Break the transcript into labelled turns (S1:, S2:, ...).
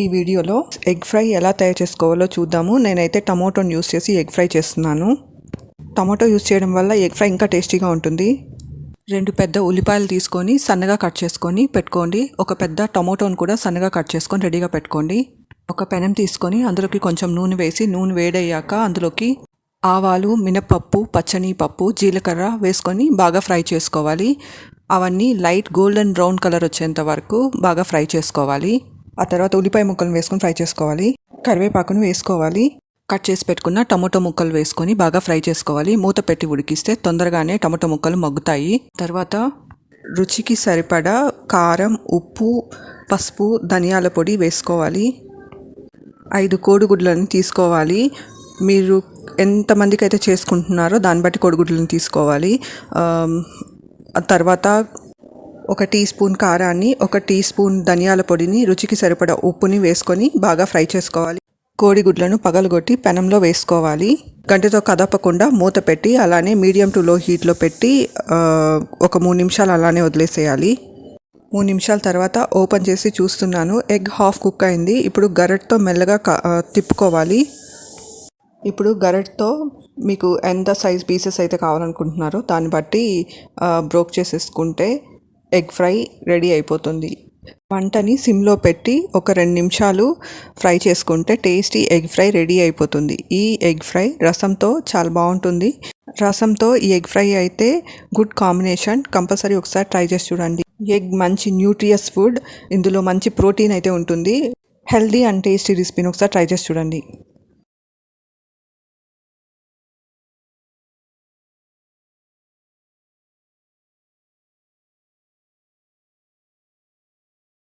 S1: ఈ వీడియోలో egg fry ఎలా తయారు చేసుకోవాలో చూద్దాము. నేనైతే టమాటోని యూస్ చేసి ఎగ్ ఫ్రై చేస్తున్నాను. టమాటో యూస్ చేయడం వల్ల ఎగ్ ఫ్రై ఇంకా టేస్టీగా ఉంటుంది. 2 పెద్ద ఉల్లిపాయలు తీసుకొని సన్నగా కట్ చేసుకొని పెట్టుకోండి. ఒక పెద్ద టమాటోని కూడా సన్నగా కట్ చేసుకొని రెడీగా పెట్టుకోండి. ఒక పెనం తీసుకొని అందులోకి కొంచెం నూనె వేసి నూనె వేడయ్యాక అందులోకి ఆవాలు, మినపప్పు, పచ్చనిపప్పు, జీలకర్ర వేసుకొని బాగా ఫ్రై చేసుకోవాలి. అవన్నీ లైట్ గోల్డెన్ బ్రౌన్ కలర్ వచ్చేంత వరకు బాగా ఫ్రై చేసుకోవాలి. ఆ తర్వాత ఉల్లిపాయ ముక్కలను వేసుకొని ఫ్రై చేసుకోవాలి. కరివేపాకును వేసుకోవాలి. కట్ చేసి పెట్టుకున్న టమాటో ముక్కలు వేసుకొని బాగా ఫ్రై చేసుకోవాలి. మూత పెట్టి ఉడికిస్తే తొందరగానే టమాటో ముక్కలు మగ్గుతాయి. తర్వాత రుచికి సరిపడా కారం, ఉప్పు, పసుపు, ధనియాల పొడి వేసుకోవాలి. 5 కోడిగుడ్లను తీసుకోవాలి. మీరు ఎంతమందికి అయితే చేసుకుంటున్నారో దాన్ని బట్టి కోడిగుడ్లను తీసుకోవాలి. తర్వాత 1 టీ స్పూన్ కారాన్ని, 1 టీ స్పూన్ ధనియాల పొడిని, రుచికి సరిపడా ఉప్పుని వేసుకొని బాగా ఫ్రై చేసుకోవాలి. కోడిగుడ్లను పగలగొట్టి పెనంలో వేసుకోవాలి. గంటతో కదపకుండా మూత పెట్టి అలానే మీడియం టు లో హీట్లో పెట్టి ఒక 3 నిమిషాలు అలానే వదిలేసేయాలి. 3 నిమిషాల తర్వాత ఓపెన్ చేసి చూస్తున్నాను. ఎగ్ హాఫ్ కుక్ అయింది. ఇప్పుడు గరిటెతో మెల్లగా తిప్పుకోవాలి. ఇప్పుడు గరిటెతో మీకు ఎంత సైజ్ పీసెస్ అయితే కావాలనుకుంటున్నారో దాన్ని బట్టి బ్రోక్ చేసేసుకుంటే ఎగ్ ఫ్రై రెడీ అయిపోతుంది. వంటని సిమ్లో పెట్టి ఒక 2 నిమిషాలు ఫ్రై చేసుకుంటే టేస్టీ ఎగ్ ఫ్రై రెడీ అయిపోతుంది. ఈ ఎగ్ ఫ్రై రసంతో చాలా బాగుంటుంది. రసంతో ఈ ఎగ్ ఫ్రై అయితే గుడ్ కాంబినేషన్. కంపల్సరీ ఒకసారి ట్రై చేసి చూడండి. ఎగ్ మంచి న్యూట్రియస్ ఫుడ్. ఇందులో మంచి ప్రోటీన్ అయితే ఉంటుంది. హెల్దీ అండ్ టేస్టీ రెసిపీని ఒకసారి ట్రై చేసి చూడండి.